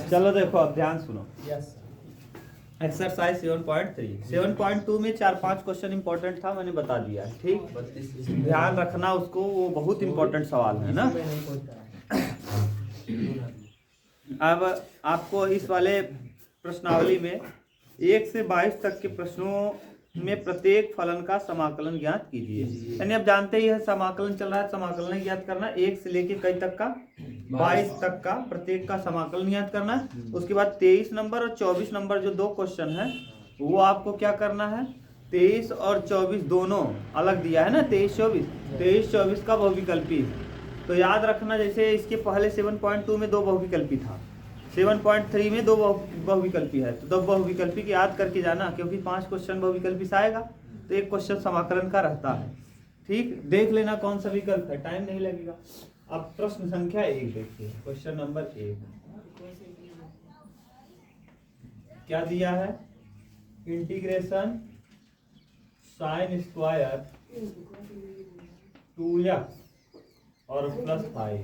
चलो देखो अब ध्यान सुनो। यस एक्सरसाइज 7.3 7.2 में 4-5 क्वेश्चन इंपॉर्टेंट था, मैंने बता दिया है, ठीक। ध्यान रखना उसको, वो बहुत इंपॉर्टेंट सवाल है ना। अब आपको इस वाले प्रश्नावली में 1 से 22 तक के प्रश्नों में प्रत्येक फलन का समाकलन ज्ञात कीजिए। यानी अब जानते ही है समाकलन चल रहा है, समाकलन ज्ञात करना 1 से लेके कई तक का 22 तक का प्रत्येक का समाकलन ज्ञात करना है। उसके बाद 23 नंबर और 24 नंबर जो दो क्वेश्चन है वो आपको क्या करना है, 23 और 24 दोनों अलग दिया है ना, 23-24 का बहुविकल्पी। तो याद रखना, जैसे इसके पहले 7.2 में दो बहुविकल्पी था, 7.3 में दो बहुविकल्पी है, तो दो बहुविकल्पी की याद करके जाना, क्योंकि 5 क्वेश्चन बहुविकल्पी से आएगा तो एक क्वेश्चन समाकलन का रहता है, ठीक। देख लेना कौन सा विकल्प है, टाइम नहीं लगेगा। अब प्रश्न संख्या 1 देखिए, क्वेश्चन नंबर 1 क्या दिया है, इंटीग्रेशन साइन स्क्वायर 2x और प्लस 5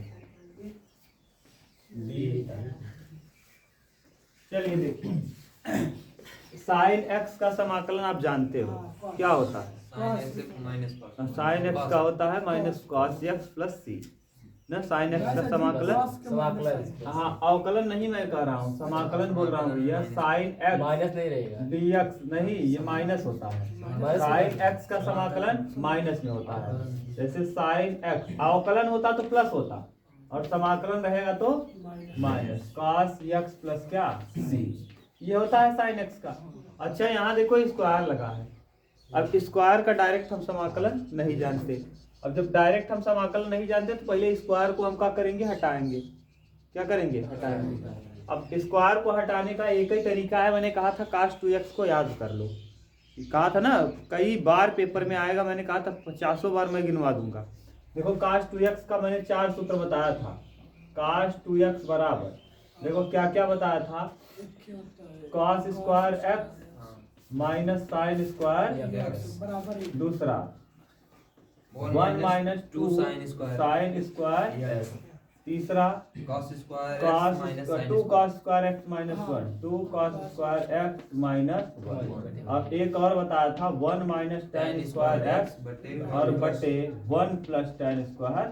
डी। चलिए देखिए, साइन x का समाकलन आप जानते हो क्या होता है, साइन x का होता है minus cos x plus C ना। साइन x का समाकलन, हाँ अवकलन नहीं मैं कह रहा हूँ, समाकलन बोल रहा हूँ भैया। साइन x माइनस नहीं रहेगा, dx नहीं, ये माइनस होता है। साइन x का समाकलन माइनस में होता है। जैसे साइन x अवकलन होता तो प्लस होता, और समाकलन रहेगा तो माइनस कॉस x प्लस क्या सी, ये होता है साइन x का। अच्छा यहाँ देखो स्क्वायर लगा है, अब स्क्वायर का डायरेक्ट हम समाकलन नहीं जानते। अब जब डायरेक्ट हम समाकलन नहीं जानते तो पहले स्क्वायर को हम क्या करेंगे, हटाएंगे। क्या करेंगे, हटाएंगे। अब स्क्वायर को हटाने का एक ही तरीका है, मैंने कहा था cos 2x को याद कर लो, कहा था ना, कई बार पेपर में आएगा, मैंने कहा था 50 बार मैं गिनवा दूंगा। देखो cos 2x का मैंने 4 सूत्र बताया था। cos 2x बराबर, देखो क्या क्या बताया था, cos square x minus sine square, दूसरा 1 माइनस 2 साइन स्क्वायर, तीसरा cos square two cos square X minus 1, 2 cos square X minus 1। अब एक और बताया था 1 माइनस टेन स्क्वायर एक्स और बटे 1 प्लस टेन स्क्वायर।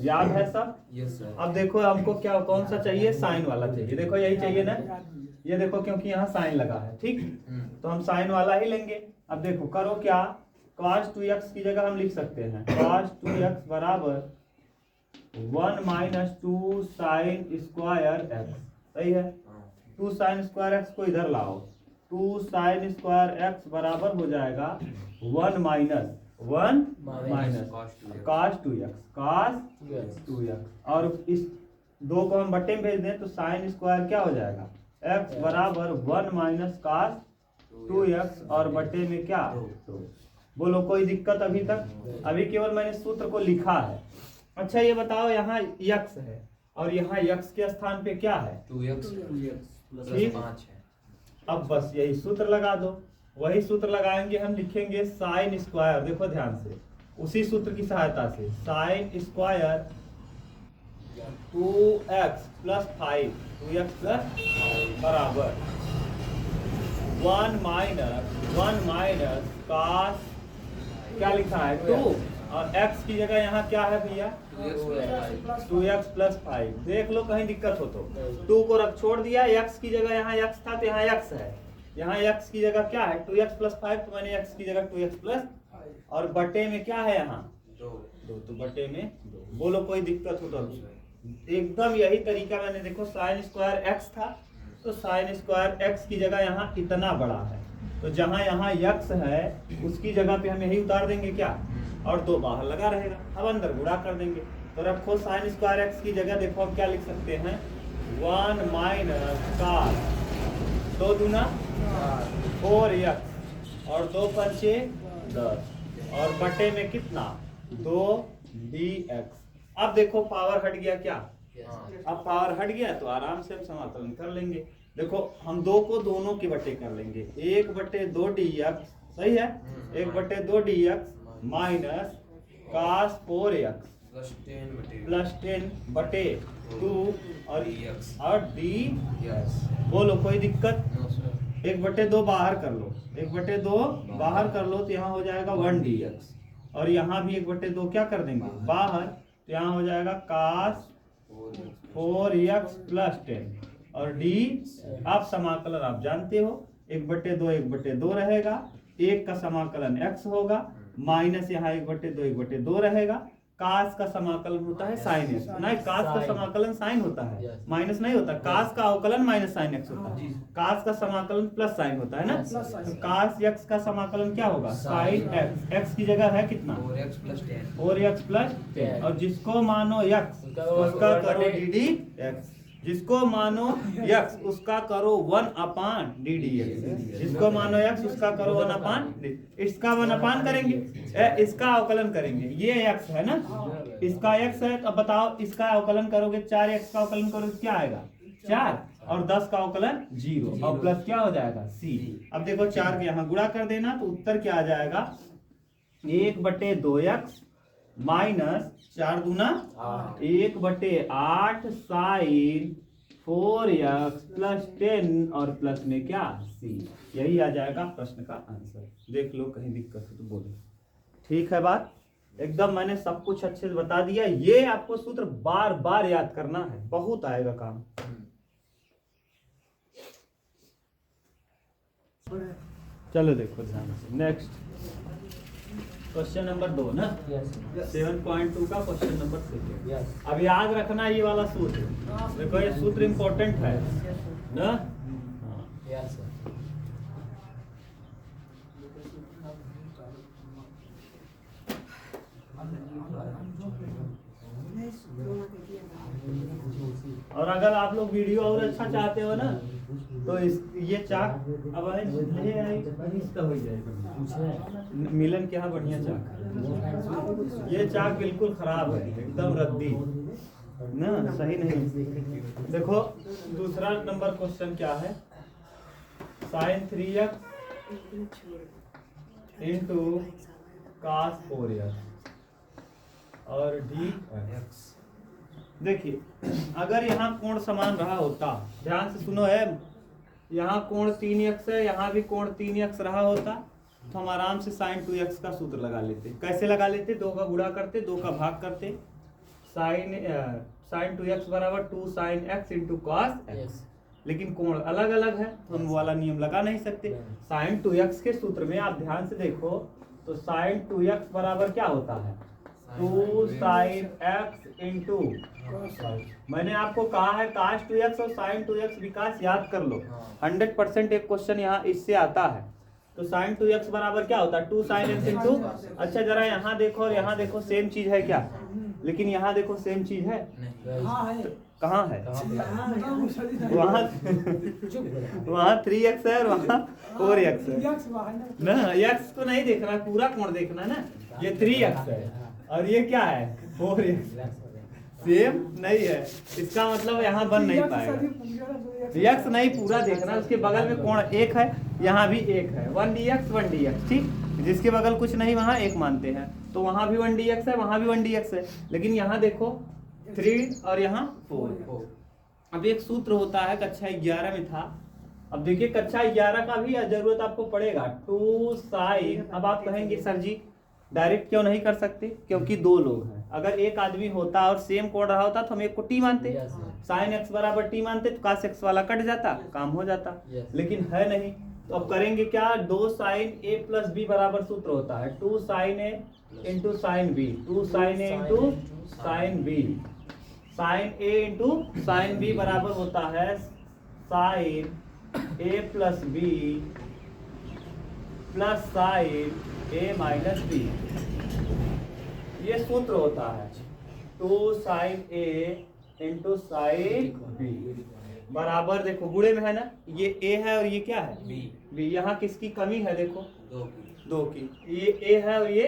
याद है सब? Yes sir. अब देखो हमको क्या कौन सा चाहिए, साइन वाला चाहिए। देखो यही चाहिए ना, ये देखो क्योंकि यहाँ साइन लगा है, ठीक, तो हम साइन वाला ही लेंगे। अब देखो करो क्या, cos 2x की जगह हम लिख सकते हैं cos 2x बराबर 1 माइनस 2 साइन स्क्वायर एक्स, सही है। 2 साइन स्क्वायर एक्स को इधर लाओ, 2 साइन स्क्वायर एक्स बराबर हो जाएगा 1 माइनस cos 2x, और इस 2 को हम बट्टे में भेज दें तो साइन स्क्वायर क्या हो जाएगा, x बराबर 1 माइनस cos 2x और बट्टे में क्या 2। बोलो कोई दिक्कत अभी तक? अभी केवल मैंने सूत्र को लिखा है। अच्छा ये बताओ, यहाँ x है और यहाँ x के स्थान पे क्या है, 2x ठीक। 5 है। अब बस यही सूत्र लगा दो, वही सूत्र लगाएंगे हम, लिखेंगे साइन स्क्वायर, देखो ध्यान से, उसी सूत्र की सहायता से sine square 2x plus 5, 2x plus बराबर 1 माइनस cos क्या लिखा है 2, और x की जगह यहाँ क्या है भैया 2x प्लस 5। देख लो कहीं दिक्कत हो तो 2 को रख छोड़ दिया, x की जगह यहाँ x था तो यहाँ x है, यहाँ x की जगह क्या है 2x प्लस 5, तो मैंने x की जगह 2x प्लस, और बटे में क्या है यहाँ 2, तो बटे में 2। बोलो कोई दिक्कत हो तो? एकदम यही तरीका मैंने, देखो साइन स्क्वायर x था तो साइन स्क्वायर x की जगह यहाँ इतना बड़ा है, तो जहाँ यहाँ x है उसकी जगह पे हम यही उतार देंगे क्या, और 2 बाहर लगा रहेगा, अब अंदर गुणा कर देंगे। तो रखो साइन स्क्वायर एक्स की जगह, देखो अब क्या लिख सकते हैं 1 माइनस cos 2 दूना 4x और 2 पंचे 10 और बटे में कितना 2 dx। अब देखो पावर हट गया क्या, अब पावर हट गया तो आराम से हम समाकलन कर लेंगे। देखो हम 2 को दोनों के बटे कर लेंगे, 1 बटे 2 dx, सही है, 1 बटे 2 dx minus cos 4x plus 10 बटे 2 और डी। बोलो कोई दिक्कत? 1/2 बाहर कर लो, 1/2 बाहर कर लो तो यहाँ हो जाएगा 1 dx, और यहाँ भी 1/2 क्या कर देंगे बाहर, तो यहाँ हो जाएगा cos 4x प्लस 10 और डी। आप समाकलन आप जानते हो 1/2 1/2 रहेगा, 1 का समाकलन x होगा, माइनस यहाँ 1/2 1/2 रहेगा। कास का समाकलन होता है साइन एक्स, नहीं कास का समाकलन साइन होता है, माइनस नहीं होता। कास का अवकलन माइनस साइन एक्स होता है, कास का समाकलन प्लस साइन होता है ना। तो कास एक्स का समाकलन क्या होगा साइन एक्स, एक्स की जगह है कितना 4x प्लस 10, और जिसको मानो x उसका करो dd x, जिसको मानो x उसका करो 1/ddx, जिसको मानो x उसका करो 1/, इसका 1/, करेंगे इसका अवकलन करेंगे, ये x है ना, इसका x है। तो अब बताओ इसका अवकलन करोगे 4x का अवकलन करोगे क्या आएगा 4, और 10 का अवकलन 0, और प्लस क्या हो जाएगा c। अब देखो 4 के यहाँ गुणा कर देना तो उत्तर क्या आ जाएगा 1/2x माइनस 4 दूना 1/8 साइन 4x प्लस 10 और प्लस में क्या c। यही आ जाएगा प्रश्न का आंसर। देख लो कहीं दिक्कत हो तो बोलो। ठीक है बात, एकदम मैंने सब कुछ अच्छे से बता दिया। ये आपको सूत्र बार बार याद करना है, बहुत आएगा काम। चलो देखो ध्यान से नेक्स्ट क्वेश्चन नंबर 2 ना, 7.2 का क्वेश्चन नंबर 2। अब याद रखना ये वाला सूत्र, देखो ये सूत्र इंपॉर्टेंट है ना। और अगर आप लोग वीडियो और अच्छा चाहते हो ना तो ये चाक अब इसका हो जाएगा मिलन के यहाँ बढ़िया चाक, ये चाक बिल्कुल खराब है, एकदम रद्दी ना, सही नहीं। देखो दूसरा नंबर क्वेश्चन क्या है, sin 3x into cos 4x और dx। देखिए अगर यहाँ कोण समान रहा होता, ध्यान से सुनो है, यहाँ कोण 3x है, यहाँ भी कोण 3x रहा होता तो हम आराम से sin 2x का सूत्र लगा लेते। कैसे लगा लेते, 2 का गुणा करते, 2 का भाग करते, sin 2x बराबर 2 sin x into cos x। लेकिन कोण अलग अलग है तो हम वो वाला नियम लगा नहीं सकते। sin 2x के सूत्र में आप ध्यान से देखो तो sin 2x बराबर क्या होता है 2 sin x इंटू, मैंने आपको कहा है cos 2x और sin 2x विकास याद कर लो, 100% एक क्वेश्चन यहाँ इससे आता है। तो sin 2x बराबर क्या होता है 2 sin x इंटू, अच्छा जरा यहाँ देखो और यहाँ देखो सेम चीज है क्या, लेकिन यहाँ देखो सेम चीज है तो कहाँ है वहाँ 3x है और वहाँ 4x है ना, x को नहीं देखना, पूरा कोण देखना ना। ये 3x है और ये क्या है 4x, सेम नहीं है, इसका मतलब यहाँ बन नहीं पाएगा। x नहीं पूरा देखना, उसके बगल में कोण 1 है, यहाँ भी 1 है, 1 dx ठीक, जिसके बगल कुछ नहीं वहाँ 1 मानते हैं, तो वहाँ भी 1 dx है, वहाँ भी 1 dx है, लेकिन यहाँ देखो 3 और यहाँ 4। अब एक सूत्र होता है कक्षा 11 में था, अब देखिए कक्षा 11 का भी जरूरत आपको पड़ेगा 2 sin। अब आप कहेंगे सर जी डायरेक्ट क्यों नहीं कर सकते, क्योंकि 2 लोग हैं, अगर एक आदमी होता और सेम कोण रहा होता तो हम एक को t मानते, sin x बराबर t मानते तो cos x वाला कट जाता, काम हो जाता, लेकिन है नहीं। तो अब करेंगे क्या, 2 sin a प्लस b बराबर सूत्र होता है 2 sin a into sine b, 2 sin a into sine b, sin a into sine b बराबर होता है sin a plus b plus sin a minus b, ये सूत्र होता है 2 sin a into sine b बराबर, देखो गुणे में है ना, ये a है और ये क्या है b, यहाँ किसकी कमी है देखो 2 की, ये a है और ये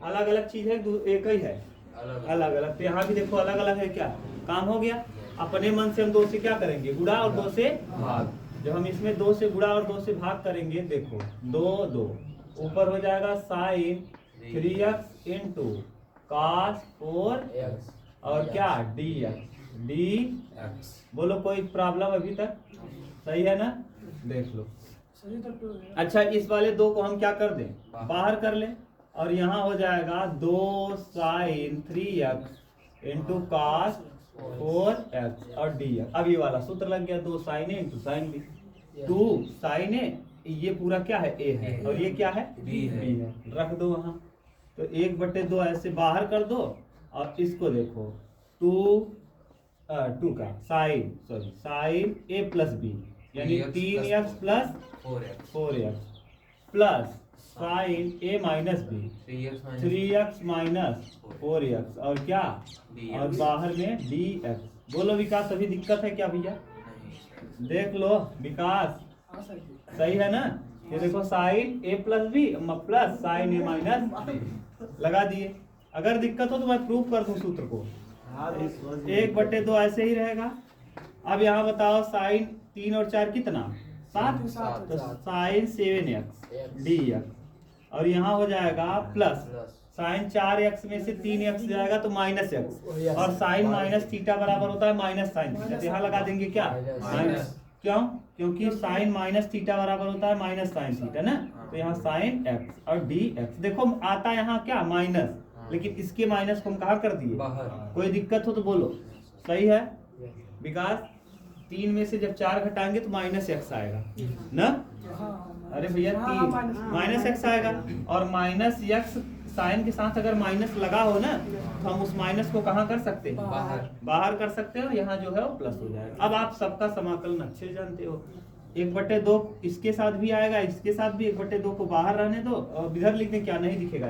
अलग अलग चीज है, एक ही है अलग अलग, तो यहाँ भी देखो अलग अलग है, क्या काम हो गया। अपने मन से हम 2 से क्या करेंगे गुणा और 2 से भाग, जब हम इसमें 2 से गुणा और 2 से भाग करेंगे देखो 2 2 ऊपर हो जाएगा sin 3x into cos 4x और क्या dx बोलो कोई प्रॉब्लम अभी तक? सही है ना? देख लो। अच्छा इस वाले दो को हम क्या कर दें, बाहर कर लें और यहाँ हो जाएगा 2 sin 3x into cos 4x और dx। अब ये वाला सूत्र लग गया, 2 sin a into sin b। 2 sin a ये पूरा क्या है a है और ये क्या है b है, रख दो वहाँ। तो 1/2 ऐसे बाहर कर दो और इसको देखो 2 का sin a प्लस b यानी 3x plus 4x plus sin a minus b 3x minus 4x और क्या और बाहर में dx। बोलो विकास अभी दिक्कत है क्या भैया? देख लो विकास, सही है ना? ये देखो sin a plus b plus sin a minus b लगा दिए। अगर दिक्कत हो तो मैं प्रूफ कर दूं सूत्र को। 1/2 ऐसे ही रहेगा। अब यहाँ बताओ sin 3 और 4 कितना 7, तो sin 7x dx और यहाँ हो जाएगा प्लस sin 4x में से 3x जाएगा तो माइनस x और sin माइनस थीटा बराबर होता है माइनस sin थीटा। तो यहाँ लगा देंगे क्या माइनस, क्यों? क्योंकि sin माइनस थीटा बराबर होता है माइनस sin थीटा ना। तो यहाँ sin x और dx देखो आता है यहाँ क्या माइनस, लेकिन इसके माइनस को हम कहाँ कर दिए बाहर। कोई दिक्कत हो तो बोलो। सही है विकास? 3 में से जब 4 घटाएंगे तो माइनस x आएगा ना। अरे भैया 3 माइनस x आएगा और माइनस x साइन के साथ अगर माइनस लगा हो ना तो हम उस माइनस को कहाँ कर सकते हैं बाहर कर सकते हैं और यहाँ जो है वो प्लस हो जाएगा। अब आप सबका समाकलन अच्छे जानते हो। 1/2 इसके साथ भी आएगा, इसके साथ भी 1/2 को बाहर रहने दो और इधर लिखने क्या नहीं दिखेगा,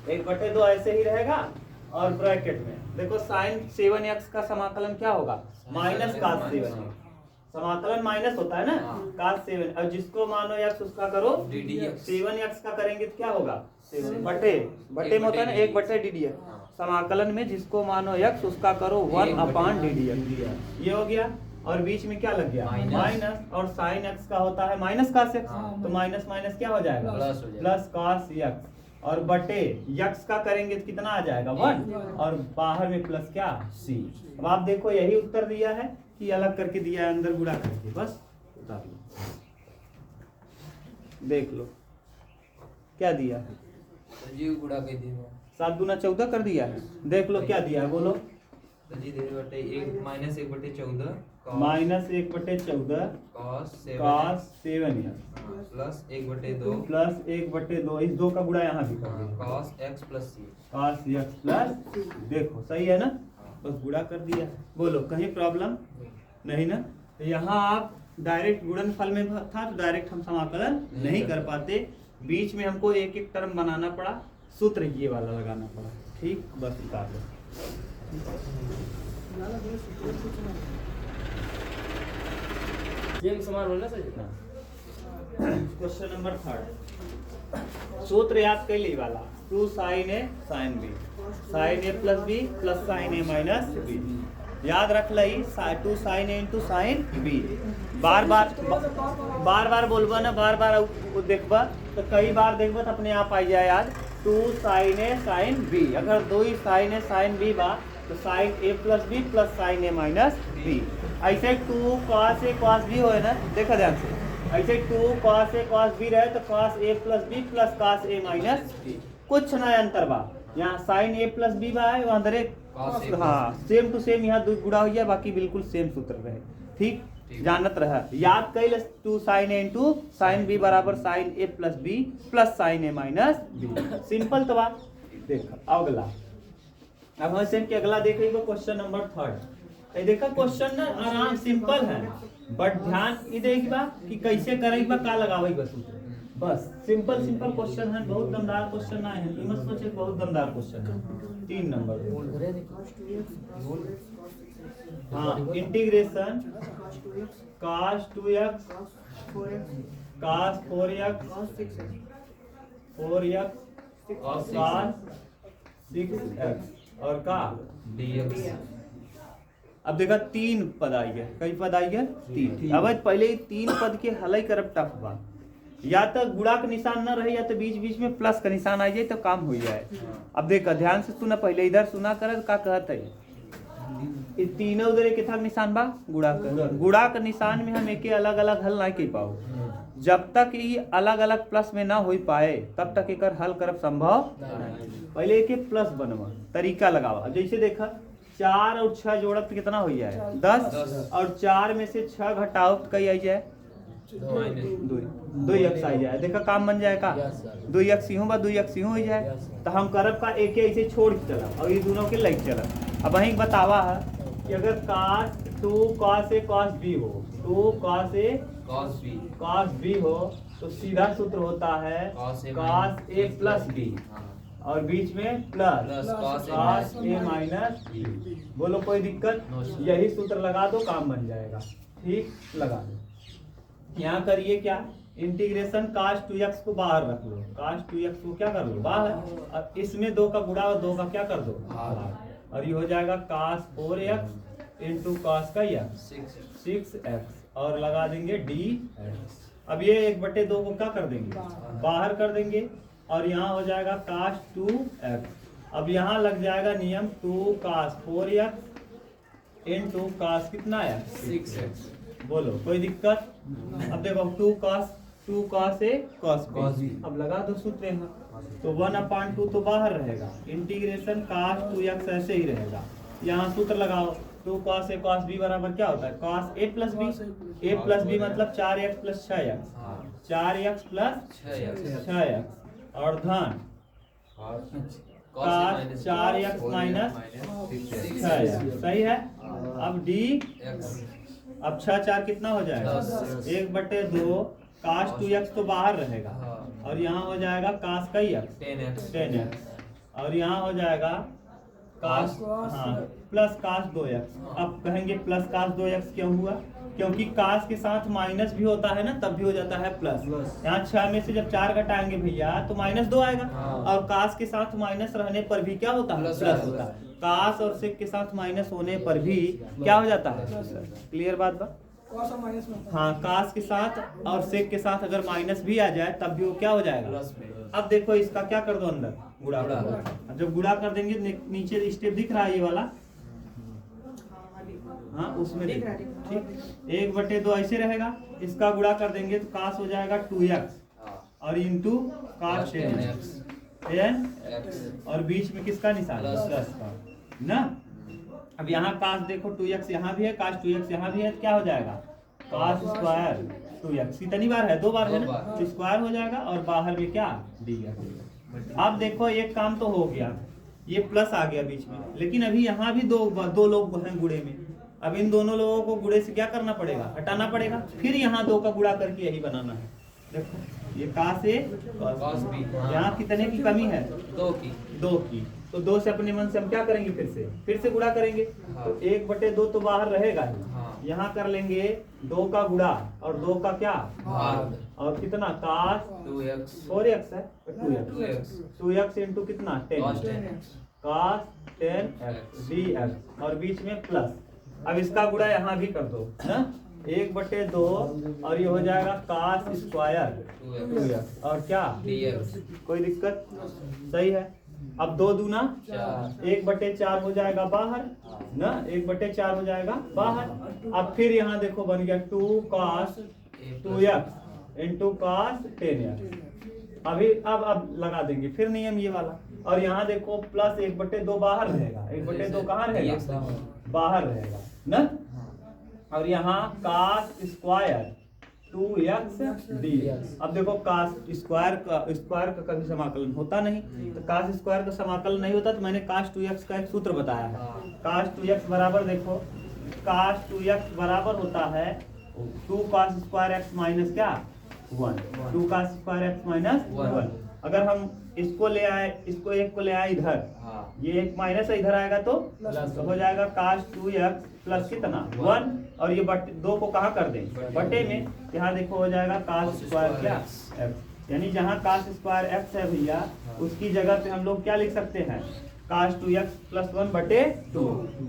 1/2 ऐसे ही रहेगा और ब्रैकेट में देखो sin 7x का समाकलन क्या होगा माइनस cos 7x। समाकलन माइनस होता है ना cos 7 और जिसको मानो x उसका करो 7x का करेंगे तो क्या होगा 7 बटे में होता है ना 1/ddx। समाकलन में जिसको मानो x उसका करो 1/ddx। ये हो गया और बीच में क्या लग गया माइनस और sin x का होता है माइनस cos x तो माइनस माइनस क्या हो जाएगा प्लस cos x और बटे यक्स का करेंगे तो कितना आ जाएगा 1 और बाहर में प्लस क्या c। अब आप देखो यही उत्तर दिया है कि अलग करके दिया है अंदर गुणा करके, बस उतार लो देख लो क्या दिया है जी गुणा कर दिया 7 गुना 14 कर दिया है। देख लो क्या दिया है बोलो जी दे बटे 1 minus 1/14 minus 1/14 cos 7x plus 1/2 plus 1/2 इस 2 का गुणा यहाँ भी कर दो cos x plus c cos x plus देखो सही है ना, बस गुणा कर दिया। बोलो कहीं प्रॉब्लम नहीं ना? तो यहाँ आप डायरेक्ट गुणनफल में था तो डायरेक्ट हम समाकलन नहीं कर पाते, बीच में हमको एक एक टर्म बनाना पड़ा, सूत्र ये वाला लगाना पड़ा। ठीक, बस उतार लो। क्वेश्चन नंबर 3 सूत्र याद कर ली वाला 2 sin a sin b sin a plus b plus sin a minus b याद रख लई 2 sin a into sin b। बार बार बोलबा ना, बार बार देखबा तो कई बार देखबा तो अपने आप आ जाए याद 2 sin a sin b। अगर 2 ही sin a sin b बा तो sin a plus b plus sin a minus b। ऐसे 2 cos a cos b होए ना, देखा ध्यान से, ऐसे 2 cos a cos b रहे तो cos a plus b plus cos a minus b। कुछ ना अंतर बा, यहाँ sin a प्लस b बा है वहाँ दरे हाँ सेम टू सेम यहाँ गुणा हो गया, बाकी बिल्कुल सेम सूत्र रहे। ठीक, जानत रहा याद कई 2 sin a into sin b बराबर sin a plus b plus sin a minus b। Simple तो बात। देख अगला, अब हम सेम के अगला देखेंगे क्वेश्चन नंबर 3। देखा क्वेश्चन ना आराम सिंपल है, बट ध्यान ये देखबा कि कैसे करेगा का लगावे बस बस सिंपल क्वेश्चन है, बहुत दमदार क्वेश्चन है, ये मत सोचे बहुत दमदार क्वेश्चन है। 3 नंबर हाँ integration cos 2x cos 4x 4x cos 6x और का dx। अब देखा 3 पद आई है, कई पद आई है 3। अब पहले 3 पद के हल ही करब टफ बा, या तो गुणा का निशान न रहे या तो बीच बीच में प्लस का निशान आ जाए तो काम हो जाए। अब देखा ध्यान से सुना, पहले इधर सुना कर का कहते है ये तीनों उधर के था निशान बा गुणा का। गुणा का निशान में हम एक अलग अलग हल नहीं कर पाओ। जब तक ये अलग अलग प्लस में ना हो पाए तब तक एक हल करब संभव। पहले एक प्लस बनवा तरीका लगावा। जैसे देखा 4 और 6 जोड़ब तो कितना हो जाए 10 और 4 में से 6 घटाओ तो कई आ जाए 2x आ जाए। देखा काम बन जाए का 2x यूं बा 2x यूं हो जाए। तो हम करब का एक ऐसे छोड़ के चला और ये दोनों के लग चला। अब वहीं बतावा है कि अगर cos 2 cos a cos b हो 2 cos a cos b हो तो सीधा सूत्र होता है cos a प्लस b और बीच में plus cos a minus b। बोलो कोई दिक्कत? यही सूत्र लगा दो काम बन जाएगा। ठीक लगा दो। यहाँ करिए क्या इंटीग्रेशन cos 2x को बाहर रख लो। cos 2x को क्या कर लो बाहर। अब इसमें 2 का गुणा और 2 का क्या कर दो और ये हो जाएगा cos 4x इंटू cos का x 6x और लगा देंगे dx। अब ये 1/2 को क्या कर देंगे बाहर कर देंगे और यहाँ हो जाएगा cos 2x। अब यहाँ लग जाएगा नियम 2 cos 4x इंटू cos कितना है 6x। बोलो कोई दिक्कत? अब देखो 2 cos a cos b। अब लगा दो सूत्र यहाँ तो 1/2 तो बाहर रहेगा। इंटीग्रेशन cos 2x ऐसे ही रहेगा। यहाँ सूत्र लगाओ 2 cos a cos b बराबर क्या होता है cos a plus b। a plus b मतलब 4x plus 6x 4x plus 6x और धन cos 4x माइनस 6x। सही है। अब d अब 6 4 कितना हो जाएगा 1/2 cos 2x तो बाहर रहेगा और यहाँ हो जाएगा cos का x 10x और यहाँ हो जाएगा cos प्लस cos 2x। अब कहेंगे प्लस cos 2x क्यों हुआ? क्योंकि cos के साथ माइनस भी होता है ना तब भी हो जाता है प्लस। यहाँ 6 में से जब 4 घटाएंगे भैया तो -2 आएगा और cos के साथ माइनस रहने पर भी क्या होता है प्लस होता है। cos और sec के साथ माइनस होने पर भी क्या हो जाता है क्लियर बात बा। हाँ cos के साथ और sec के साथ अगर माइनस भी आ जाए तब भी वो क्या हो जाएगा। अब देखो इसका क्या कर दो अंदर गुणा कर दो। जब गुणा कर देंगे नीचे स्टेप दिख रहा है ये वाला हाँ उसमें ठीक 1/2 ऐसे रहेगा। इसका गुणा कर देंगे तो cos हो जाएगा 2x और इंटू cos 10 और बीच में किसका निशान प्लस का ना। अब यहाँ cos देखो 2x यहाँ भी है cos 2x यहाँ भी है क्या हो जाएगा cos स्क्वायर 2x कितनी बार है 2 बार है ना तो स्क्वायर हो जाएगा और बाहर में क्या dx। अब देखो एक काम तो हो गया ये प्लस आ गया बीच में लेकिन अभी यहाँ भी दो लोग हैं गुणे में। अब इन दोनों लोगों को गुणे से क्या करना पड़ेगा हटाना पड़ेगा। फिर यहाँ 2 का गुणा करके यही बनाना है। देखो ये cos a cos b यहाँ कितने की कमी है 2 की तो 2 से अपने मन से हम क्या करेंगे फिर से गुणा करेंगे तो 1/2 तो बाहर रहेगा ही। यहाँ कर लेंगे 2 का गुणा और 2 का क्या और कितना cos 2x 4x है 2x इंटू कितना 10 cos 10x dx और बीच में प्लस। अब इसका गुणा यहाँ भी कर दो ना 1/2 और ये हो जाएगा cos स्क्वायर 2x और क्या dx। कोई दिक्कत? सही है। अब 2 दूना 1/4 हो जाएगा बाहर ना 1/4 हो जाएगा बाहर। अब फिर यहाँ देखो बन गया 2 cos 2x into cos 10x। अभी अब लगा देंगे फिर नियम ये वाला और यहाँ देखो प्लस 1/2 बाहर रहेगा 1/2 कहाँ रहेगा बाहर रहेगा ना और यहाँ cos स्क्वायर 2x dx। अब देखो cos स्क्वायर का कभी समाकलन होता नहीं तो cos स्क्वायर का समाकलन नहीं होता तो मैंने cos 2x का एक सूत्र बताया है। cos 2x बराबर देखो cos 2x बराबर होता है 2 cos स्क्वायर x माइनस क्या 1 2 cos स्क्वायर x माइनस 1। अगर हम इसको ले आए इसको एक को ले आए इधर ये एक माइनस इधर आएगा तो हो जाएगा cos 2x प्लस कितना 1 और ये 2 को कहाँ कर दें बटे में। यहाँ देखो हो जाएगा cos स्क्वायर क्या x यानी जहाँ cos स्क्वायर x है भैया उसकी जगह पे हम लोग क्या लिख सकते हैं cos 2x प्लस 1 बटे 2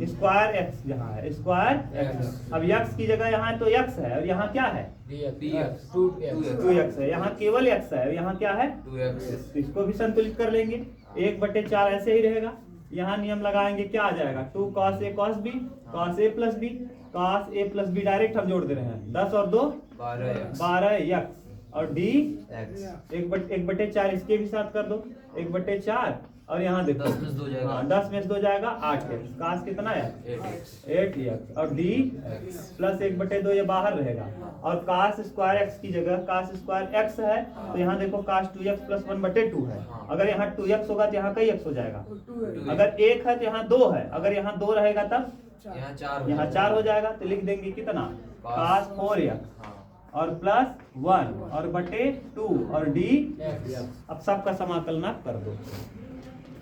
स्क्वायर एक्स यहाँ है स्क्वायर एक्स। अब x की जगह यहाँ तो x है और यहाँ क्या है 2x है, यहाँ केवल x है और यहाँ क्या है 2x। तो इसको भी संतुलित कर लेंगे। 1/4 ऐसे ही रहेगा। यहाँ नियम लगाएंगे क्या आ जाएगा 2 cos a cos b cos a plus b cos a plus b direct हम जोड़ दे रहे हैं 10 और 2 12x और d 1/4 इसके भी साथ कर दो 1/4 और यहाँ देखो 10 में से 2 जाएगा। हाँ 10 में से 2 जाएगा 8x cos कितना है 8x और d प्लस 1/2 ये बाहर रहेगा और cos स्क्वायर x की जगह cos स्क्वायर x है तो यहाँ देखो cos 2x प्लस 1/2 है। अगर यहाँ 2x होगा तो यहाँ कई x हो जाएगा। अगर 1 है तो यहाँ 2 है, अगर यहाँ 2 रहेगा तब यहाँ 4 हो जाएगा तो लिख देंगे कितना cos 4x और प्लस 1 और बटे 2 और d। अब सबका समाकलन आप कर दो।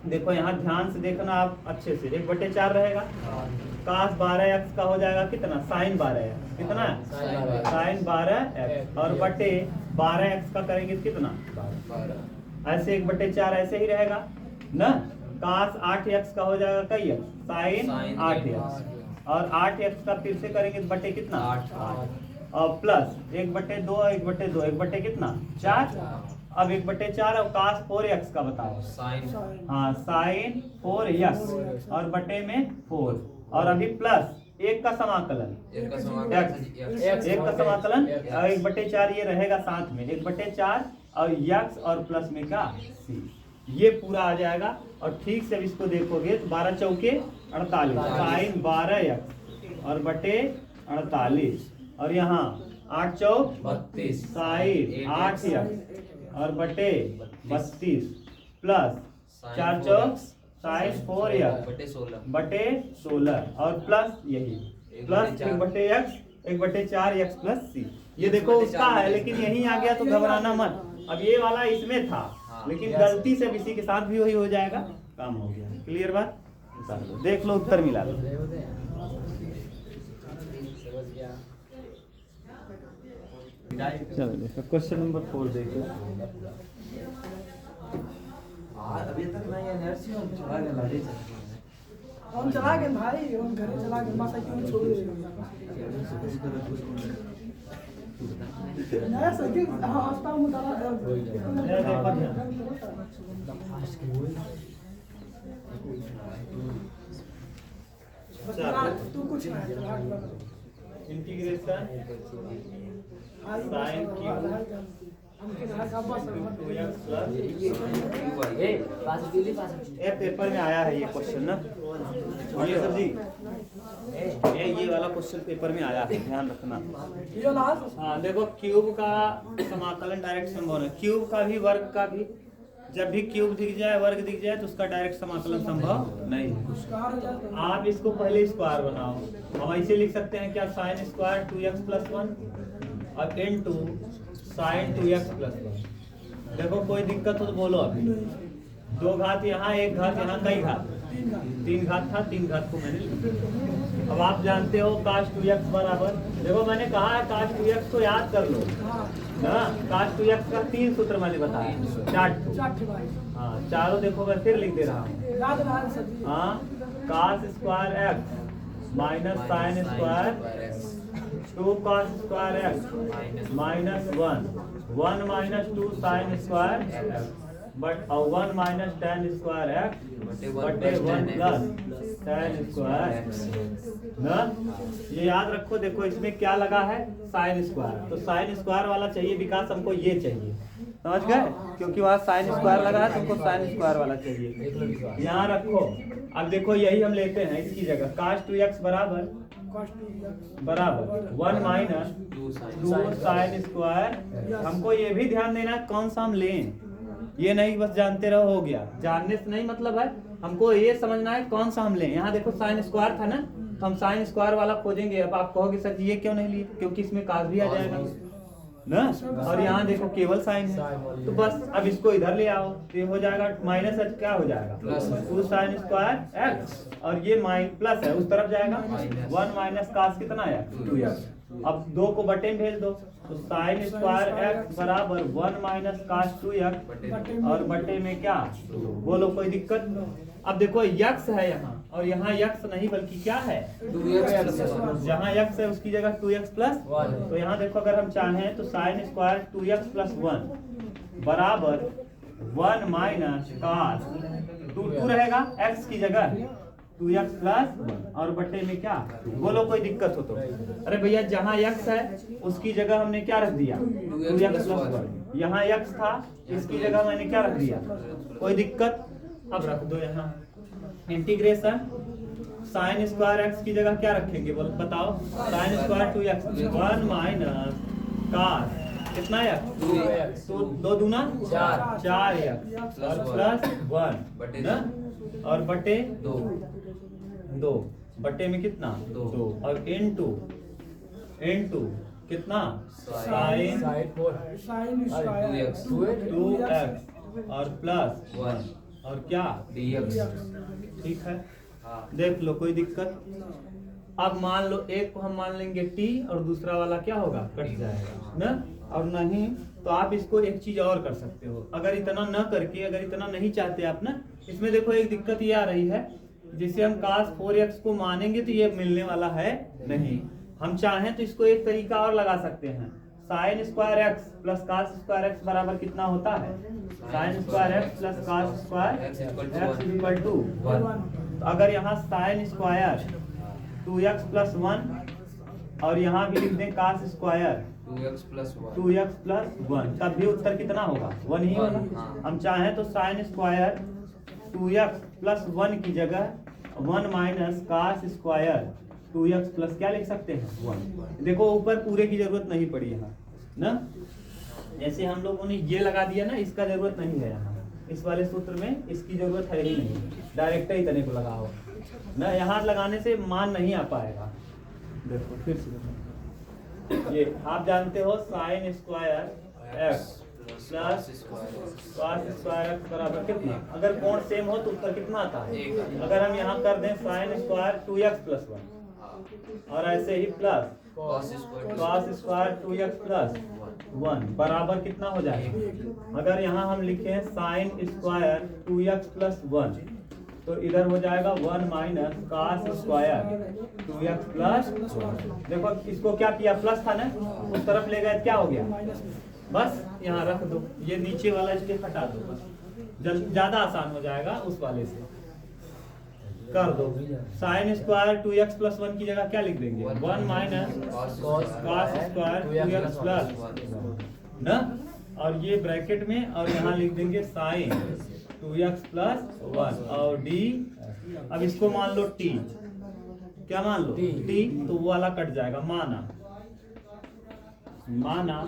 देखो यहाँ ध्यान से देखना आप अच्छे से 1/4 रहेगा cos 12x का हो जाएगा कितना sin 12x कितना sin 12x और बटे 12x का करेंगे कितना 12 ऐसे 1/4 ऐसे ही रहेगा ना। cos 8x का हो जाएगा कई x sin 8x और 8x का फिर से करेंगे बटे कितना 8 और प्लस 1/2 1/2 1 कितना 4। अब 1/4 और cos 4x का बताओ हाँ sin 4x और बटे में 4 और अभी प्लस 1 का समाकलन एक का समाकलन और 1/4 ये रहेगा साथ में 1/4 और x और प्लस में क्या c ये पूरा आ जाएगा। और ठीक से इसको देखोगे तो 12 चौके 48 sin 12x और बटे 48 और यहाँ 8 चौक 32 sin 8x और बटे 32 प्लस 4 चौक sin 4x बटे 16 और प्लस यही प्लस 1/4 x प्लस c। ये देखो उसका है लेकिन यही आ गया तो घबराना मत। अब ये वाला इसमें था लेकिन गलती से इसी के साथ भी वही हो जाएगा, काम हो गया। क्लियर बात, देख लो उत्तर मिला लो। चलो देखो क्वेश्चन नंबर 4 देखो। अभी तक मैं एनर्जी हम चला गया हम चला गए भाई, हम घर चला गए माता क्यों छोड़ नया सके हफ्ता मुताला तू कुछ इंटीग्रेशन sin ये पेपर में आया है ये क्वेश्चन ना। ये सर जी ये वाला क्वेश्चन पेपर में आया है, ध्यान रखना। हाँ देखो क्यूब का समाकलन डायरेक्ट संभव है, क्यूब का भी वर्ग का भी। जब भी क्यूब दिख जाए वर्ग दिख जाए तो उसका डायरेक्ट समाकलन संभव नहीं है। आप इसको पहले स्क्वायर बनाओ, हम ऐसे लिख सकते हैं क्या sin स्क्वायर 2x प्लस 1 और इनटू sin 2x प्लस 1। देखो कोई दिक्कत हो तो बोलो। अभी 2 घात यहाँ 1 घात यहाँ कई घात 3 घात था, 3 घात को मैंने लिखा। अब आप जानते हो cos 2x बराबर, देखो मैंने कहा है cos 2x को याद कर लो ना। cos 2x का 3 सूत्र मैंने बताया 4। हाँ चारों देखो मैं फिर लिख दे रहा हूँ। हाँ cos square x minus sin square 2 cos square x minus 1 minus 2 sin square but 1 minus tan square x बटे 1 प्लस tan स्क्वायर ना। ये याद रखो। देखो इसमें क्या लगा है sin स्क्वायर, तो sin स्क्वायर वाला चाहिए विकास, हमको ये चाहिए, समझ गए, क्योंकि वहाँ sin स्क्वायर लगा है, तुमको sin स्क्वायर वाला चाहिए। यहाँ रखो। अब देखो यही हम लेते हैं इसकी जगह cos 2x बराबर 1 माइनस 2 sin स्क्वायर। हमको ये भी ध्यान देना है कौन सा हम लें, ये नहीं बस जानते रहो हो गया। जानने से नहीं मतलब है, हमको ये समझना है कौन सा हम लें। यहाँ देखो sin स्क्वायर था ना, तो हम sin स्क्वायर वाला खोजेंगे। अब आप कहोगे सर ये क्यों नहीं लिए, क्योंकि इसमें cos भी आ जाएगा। ना, और यहाँ देखो केवल साइन है, तो बस अब इसको इधर ले आओ तो ये हो जाएगा माइनस एच, क्या हो जाएगा टू साइन स्क्वायर एक्स, और ये प्लस है उस तरफ जाएगा 1 माइनस कास कितना है 2x। अब 2 को बटे में भेज दो तो साइन स्क्वायर एक्स बराबर 1 माइनस कास 2x, और बटे में क्या, बोलो कोई दिक्कत। अब देखो यक्स है यहाँ, और यहाँ यक्स नहीं बल्कि क्या है 2x, जहाँ यक्स है उसकी जगह 2x प्लस, तो यहाँ देखो अगर हम चाहें तो साइन स्क्वायर 2x प्लस 1 बराबर 1 माइनस कास 2 रहेगा x की जगह 2x प्लस 1, और बटे में क्या, बोलो कोई दिक्कत हो तो। अरे भैया जहाँ x है उसकी जगह हमने क्या रख दिया 2x प्लस 1, यहाँ x था इसकी जगह मैंने क्या रख दिया, कोई दिक्कत। अब रख दो यहाँ इंटीग्रेशन साइन स्क्वायर एक्स की जगह क्या रखेंगे, बोलो बताओ, sine square 2x 1 minus cos कितना x, तो 2 दूना 4x और प्लस 1 ना, और बटे 2 बटे में कितना 2, और इनटू कितना साइन साइन स्क्वायर 2x और प्लस 1 और क्या dx। ठीक है, देख लो कोई दिक्कत। अब मान लो एक को हम मान लेंगे t और दूसरा वाला क्या होगा कट जाएगा ना, और नहीं तो आप इसको एक चीज और कर सकते हो, अगर इतना न करके, अगर इतना नहीं चाहते आप ना, इसमें देखो एक दिक्कत ये आ रही है, जिसे हम cos 4x को मानेंगे तो ये मिलने वाला है नहीं, हम चाहें तो इसको एक तरीका और लगा सकते हैं, sine square X plus cos square X बराबर कितना होता है, sine square X plus cos square X equal to 1। अगर यहाँ साइन स्क्वायर 2x प्लस 1 और यहाँ भी लिख दें कास स्क्वायर 2x प्लस 1, तब भी उत्तर कितना होगा 1 ही होगा। हम चाहें तो साइन स्क्वायर 2x प्लस 1 की जगह 1 minus cos square 2x plus क्या लिख सकते हैं 1। देखो ऊपर पूरे की जरूरत नहीं पड़ी यहाँ ना, जैसे हम लोगों ने ये लगा दिया ना, इसका जरूरत नहीं है यहाँ, इस वाले सूत्र में इसकी जरूरत है ही नहीं, डायरेक्ट ही तने को लगाओ ना, यहाँ लगाने से मान नहीं आ पाएगा। देखो फिर से ये आप जानते हो sign square X plus cos square X बराबर कितना, अगर कोण सेम हो तो उत्तर कितना आता है, अगर हम यहाँ कर दें साइन स्क्वायर 2x प्लस 1 और ऐसे ही plus cos square 2x plus 1 बराबर कितना हो जाएगा, अगर यहाँ हम लिखें साइन स्क्वायर 2x प्लस 1 तो इधर हो जाएगा 1 minus cos square 2x plus 1। देखो इसको क्या किया, प्लस था ना, उस तरफ ले गए क्या हो गया, बस यहाँ रख दो, ये नीचे वाला स्टेप हटा दो, बस ज्यादा आसान हो जाएगा उस वाले से कर दो। साइन स्क्वायर 2x प्लस 1 की जगह क्या लिख देंगे 1 minus cos square 2x plus 1 ना, और ये ब्रैकेट में, और यहाँ लिख देंगे साइन 2x प्लस 1 और d, अब इसको मान लो t, क्या मान लो t, तो वो वाला कट जाएगा, माना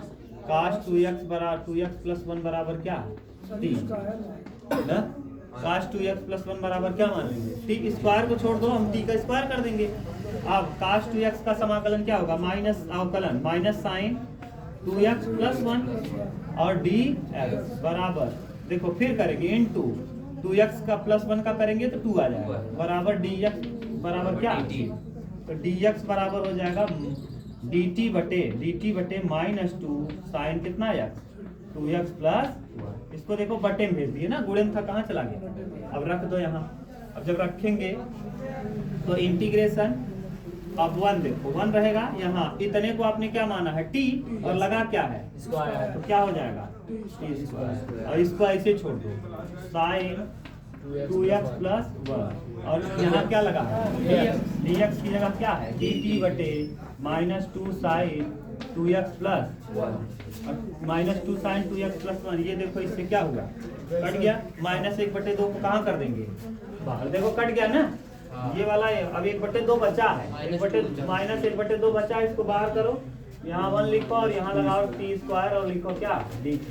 cos 2x बराबर 2x प्लस 1 बराबर क्या t ना, cos 2x प्लस 1 बराबर क्या मान लेंगे t, स्क्वायर को छोड़ दो हम t का स्क्वायर कर देंगे। अब cos 2x का समाकलन क्या होगा, माइनस अवकलन माइनस साइन 2x प्लस 1 और dx बराबर, देखो फिर करेंगे इनटू 2x का प्लस 1 का करेंगे तो 2 आ जाएगा बराबर dx बराबर क्या, तो dx बराबर हो जाएगा dt बटे माइनस 2 साइन कितना x 2x प्लस, इसको देखो बटे में भेज दिए ना, गुणन था कहाँ चला गया, अब रख दो यहाँ। अब जब रखेंगे तो इंटीग्रेशन, अब 1 देखो 1 रहेगा यहाँ, इतने को आपने क्या माना है t और लगा क्या है स्क्वायर, तो क्या हो जाएगा t स्क्वायर, और इसको ऐसे छोड़ दो साइन 2x प्लस 1 और यहाँ क्या लगा dx की जगह क्या है dt बटे minus 2 sine 2x plus 1 minus 2 sine 2x plus 1, ये देखो इससे क्या हुआ कट गया, माइनस 1/2 को कहाँ कर देंगे बाहर, देखो कट गया ना, ये वाला है, अब 1/2 बचा है, माइनस 1/2 बचा है, इसको बाहर करो, यहाँ 1 लिखो और यहाँ लगाओ t स्क्वायर और लिखो क्या dt,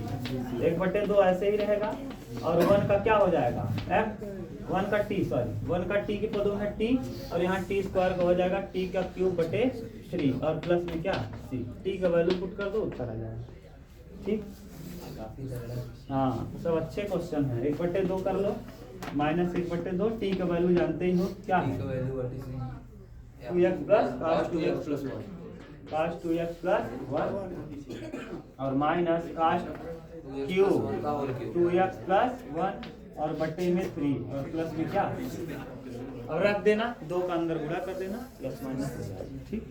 1/2 ऐसे ही रहेगा और 1 का क्या हो जाएगा f, 1 का टी के पदों में टी और यहाँ टी स्क्वायर का हो जाएगा टी का क्यूब बटे 3 और प्लस में क्या सी। टी का वैल्यू पुट कर दो उत्तर आ जाएगा। ठीक, काफी तगड़ा। हाँ सब अच्छे क्वेश्चन है। 1/2 कर लो, -1/2 टी का वैल्यू जानते ही हो क्या टी है, का value what is 2x plus cos 2x plus 1 cos 2x plus 1 और minus cos cube 2x plus 1 और बट्टे में 3 और प्लस में क्या, अब रख देना 2 का अंदर गुणा कर देना प्लस माइनस हो जाएगा। ठीक।